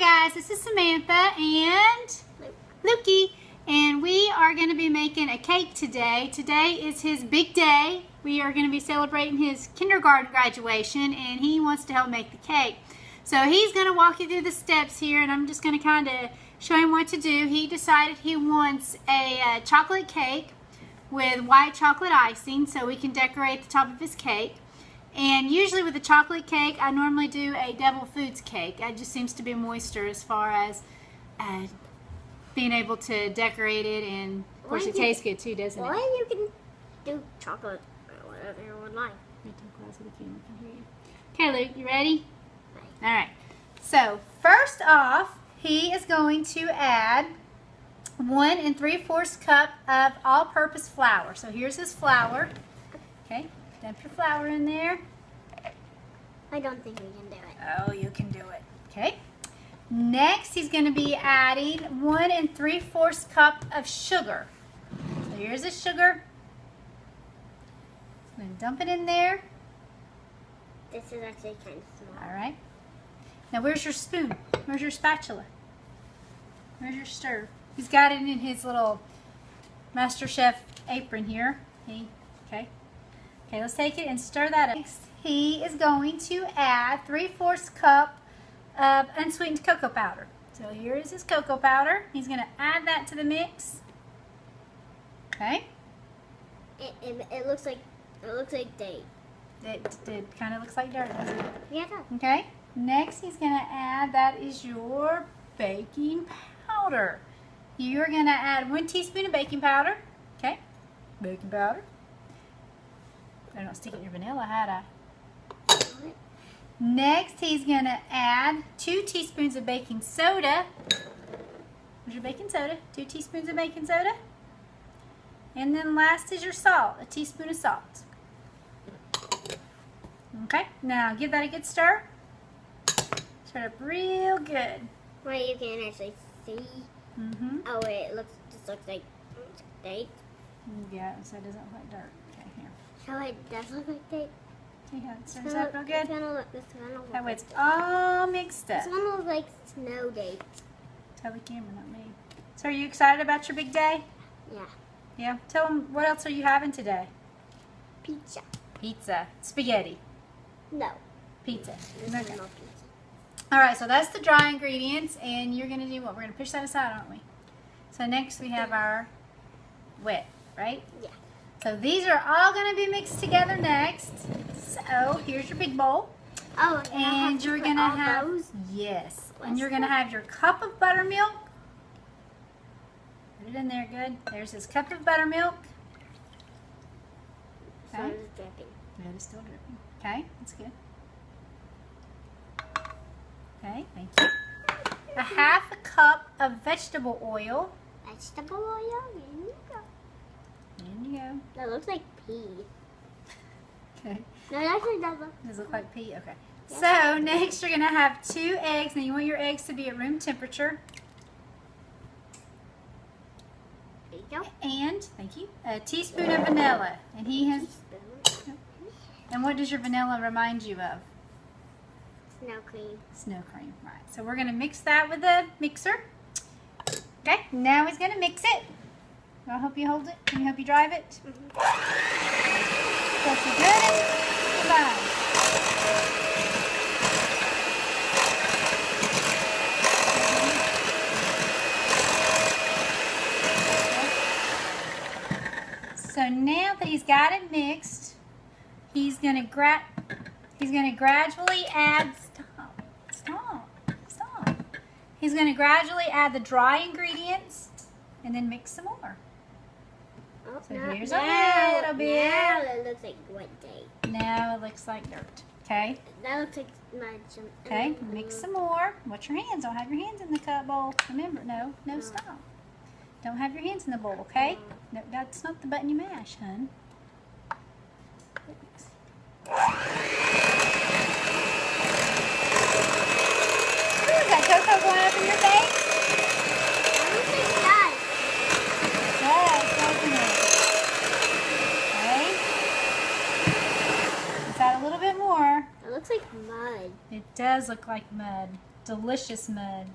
guys, this is Samantha and Lukey, and we are going to be making a cake today. Today is his big day. We are going to be celebrating his kindergarten graduation, and he wants to help make the cake. So he's going to walk you through the steps here, and I'm just going to kind of show him what to do. He decided he wants a chocolate cake with white chocolate icing so we can decorate the top of his cake. And usually with a chocolate cake, I normally do a Devil Foods cake. It just seems to be moister as far as being able to decorate it, and of course it tastes good too, doesn't it? Or you can do chocolate or whatever you would like. Okay, Luke, you ready? Right. All right. So first off, he is going to add 1 3/4 cup of all-purpose flour. So here's his flour. Okay. Dump your flour in there. I don't think we can do it. Oh, you can do it. Okay. Next, he's going to be adding 1 3/4 cup of sugar. So here's his sugar. I'm going to dump it in there. This is actually kind of small. All right. Now, where's your spoon? Where's your spatula? Where's your stir? He's got it in his little MasterChef apron here. Okay. Okay, let's take it and stir that up. Next, he is going to add 3/4 cup of unsweetened cocoa powder. So here is his cocoa powder. He's going to add that to the mix. Okay. It looks like date. It kind of looks like dirt, doesn't it? Yeah. Okay. Next, he's going to add, that is your baking powder. You're going to add 1 teaspoon of baking powder. Okay. Baking powder. I don't stick it in your vanilla, had I? Next, he's going to add 2 teaspoons of baking soda. Where's your baking soda? 2 teaspoons of baking soda. And then last is your salt, a teaspoon of salt. Okay, now give that a good stir. Stir it up real good. Wait, you can actually see. Oh wait, just looks like date. Yeah, so it doesn't look like dirt. Okay, here. So it does look like date. See how it stirs up real good? This look That way it's all mixed up. This one looks like snow date. Tell the camera, not me. So are you excited about your big day? Yeah. Yeah? Tell them, what else are you having today? Pizza. Pizza. Spaghetti. No. Pizza. This Okay. is not pizza. Alright, so that's the dry ingredients, and you're going to do what? We're going to push that aside, aren't we? So next we have our wet, right? Yeah. So these are all going to be mixed together next. So here's your big bowl. Oh, and you're going to have, yes, and you're going to have your cup of buttermilk. Put it in there good. There's his cup of buttermilk. Okay. So it's dripping. Yeah, it's still dripping. Okay, that's good. Okay, thank you. A 1/2 cup of vegetable oil. Vegetable oil? In you go. In you go. That looks like pea. Okay. No, it actually does look. Does it look like pea? Okay. Yes. So next you're going to have 2 eggs. Now you want your eggs to be at room temperature. There you go. And, thank you, a teaspoon of vanilla. And he has, and what does your vanilla remind you of? Snow cream. Snow cream, right. So we're going to mix that with the mixer. Okay, now he's going to mix it. I'll help you hold it. Can you help you drive it? That's good. Fine. So now that he's got it mixed, he's going to gradually add. Stop. He's going to gradually add the dry ingredients and then mix some more. Oh, So here's a little bit. Now it looks like wet date. Now it looks like dirt. Okay. That looks like mud. Okay. Mix some more. Watch your hands. Don't have your hands in the cup bowl. Remember, no, stop. Don't have your hands in the bowl. Okay. No, that's not the button you mash, hun. Ooh, is that cocoa going up in your face? I don't think it does. Yes, doesn't it? Okay. Is that a little bit more? It looks like mud. It does look like mud. delicious mud.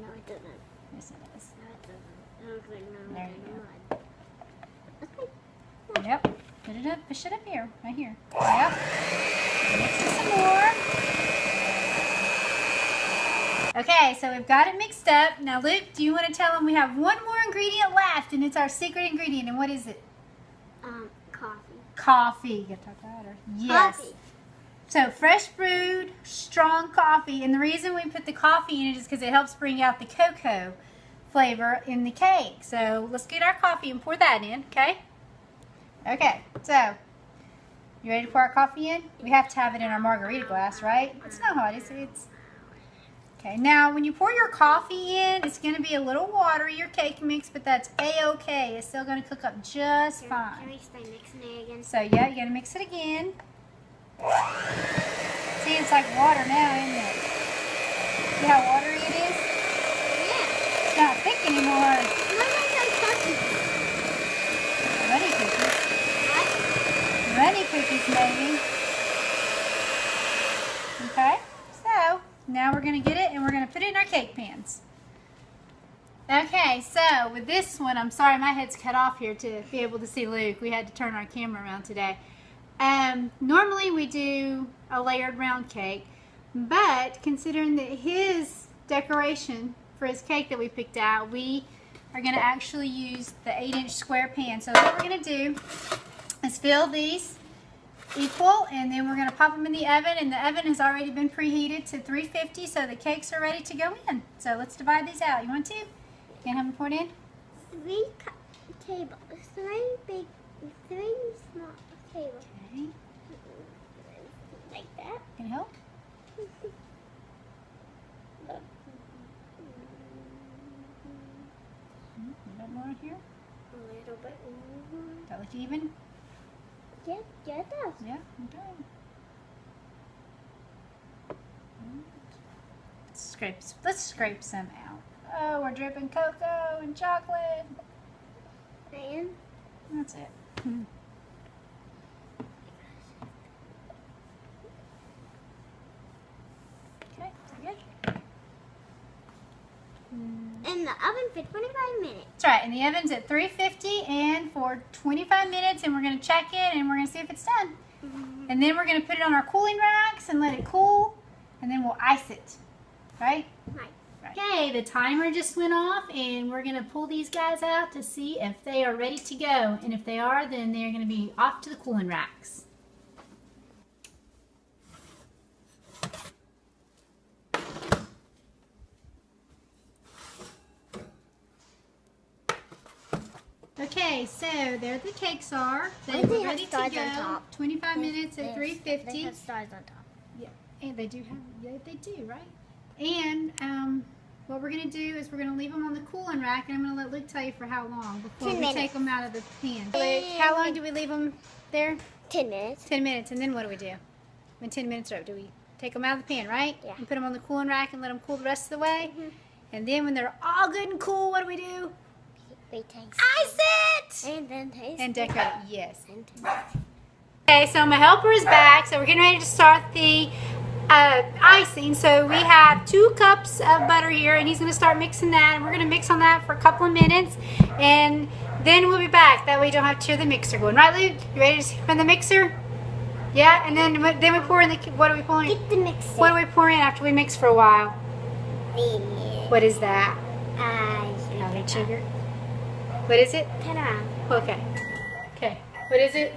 No, it doesn't. Yes, it is. No, it doesn't. It looks like There granulated you mud. Yep. Put it up. Push it up here. Right here. Yep. Mix it some more. Okay, so we've got it mixed up. Now, Luke, do you want to tell them we have one more ingredient left, and it's our secret ingredient, and what is it? Coffee. Coffee. You gotta talk louder. Yes. Coffee. So, fresh brewed, strong coffee, and the reason we put the coffee in it is because it helps bring out the cocoa flavor in the cake. So, let's get our coffee and pour that in, okay? Okay, so, you ready to pour our coffee in? We have to have it in our margarita glass, right? It's not hot, is it? Okay, now when you pour your coffee in, it's going to be a little watery, your cake mix, but that's A-okay. It's still going to cook up just fine. Can we start mixing it again? So, yeah, you're going to mix it again. See, it's like water now, isn't it? See how watery it is? Yeah. It's not thick anymore. It looks like cookies. Runny cookies. What? Runny cookies, maybe. Okay, so now we're going to get it and we're going to put it in our cake pans. Okay, so with this one, I'm sorry my head's cut off here to be able to see Luke. We had to turn our camera around today. Normally we do a layered round cake, but considering that his decoration for his cake that we picked out, we are going to actually use the 8-inch square pan. So what we're going to do is fill these equal, and then we're going to pop them in the oven, and the oven has already been preheated to 350, so the cakes are ready to go in. So let's divide these out. You want to? You can have them poured in? 3 tables. 3 big, 3 small tables. Okay. Like that. Can you help? A bit more here. A little bit more. Does that look even? Yeah, it does. Yeah, okay. Let's scrape some out. Oh, we're dripping cocoa and chocolate. And That's it. Okay, is that good? in the oven for 25 minutes. That's right, and the oven's at 350 and for 25 minutes, and we're going to check it and we're going to see if it's done. And then we're going to put it on our cooling racks and let it cool, and then we'll ice it. Right? Right. Okay, the timer just went off, and we're going to pull these guys out to see if they are ready to go. And if they are, then they're going to be off to the cooling racks. Okay, so there the cakes are. They were ready to go. 25 minutes at 350. They have stars on top. Yeah, and they do have. Yeah, they do, right? And what we're gonna do is we're gonna leave them on the cooling rack, and I'm gonna let Luke tell you for how long before 10 we minutes. take them out of the pan. Luke, how long do we leave them there? 10 minutes. 10 minutes, and then what do we do? When 10 minutes are up, do we take them out of the pan, right? Yeah. And put them on the cooling rack and let them cool the rest of the way? And then when they're all good and cool, what do we do? We taste Ice it! and then taste And decorate it, yes. and taste. Okay, so my helper is back, so we're getting ready to start the icing. So we have 2 cups of butter here, and he's going to start mixing that, and we're going to mix on that for a couple of minutes, and then we'll be back. That way you don't have to hear the mixer going. Right, Luke? You ready to spin the mixer? Yeah, and then we pour in the, what are we pouring? Get the mixer. What do we pour in after we mix for a while? Yeah. What is that? Powdered Sugar. What is it? Turn around. Okay. Okay. What is it?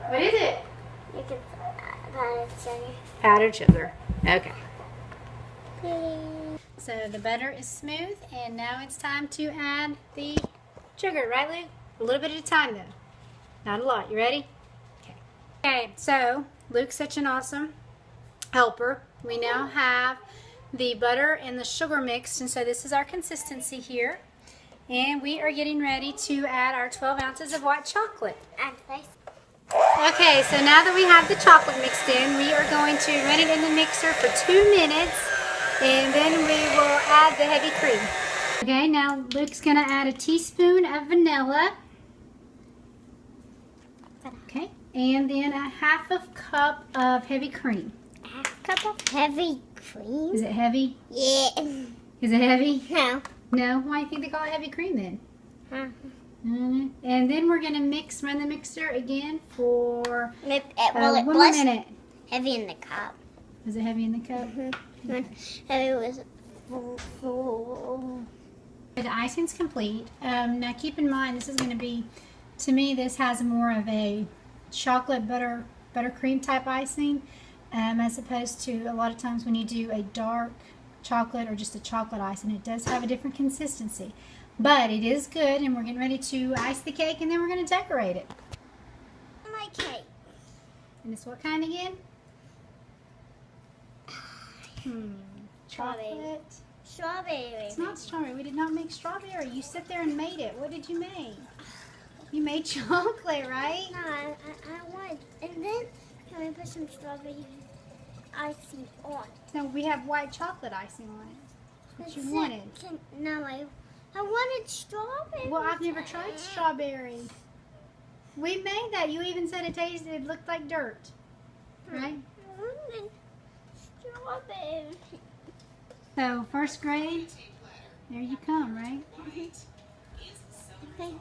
What is it? You can powdered sugar. Powdered sugar. Okay. Yay. So the butter is smooth, and now it's time to add the sugar, right, Luke? A little bit at a time, though. Not a lot. You ready? Okay. Okay, so Luke's such an awesome helper. We now have the butter and the sugar mixed, and so this is our consistency here. And we are getting ready to add our 12 ounces of white chocolate. And face. Okay, so now that we have the chocolate mixed in, we are going to run it in the mixer for 2 minutes, and then we will add the heavy cream. Okay, now Luke's going to add a teaspoon of vanilla. Okay, and then a half a cup of heavy cream. cup of heavy cream. Is it heavy? Yeah. Is it heavy? No. No? Why do you think they call it heavy cream then? Huh. And then we're going to run the mixer again for Well, it one more was minute. heavy in the cup. Was it heavy in the cup? Okay. Heavy was full. The icing's complete. Now keep in mind, this is going to be, to me, this has more of a chocolate buttercream type icing, as opposed to a lot of times when you do a dark chocolate or just a chocolate icing, it does have a different consistency. But it is good, and we're getting ready to ice the cake, and then we're going to decorate it. My cake. And it's what kind again? Strawberry. Chocolate. Strawberry. It's not strawberry. We did not make strawberry. You sit there and made it. What did you make? You made chocolate, right? No, I want. And then can we put some strawberry icing on? No, we have white chocolate icing on it. That's what you wanted. No, I wanted strawberry. Well, I've never tried strawberry. We made that. You even said it looked like dirt. Right? I wanted strawberry. So, first grade, there you come, right? Okay.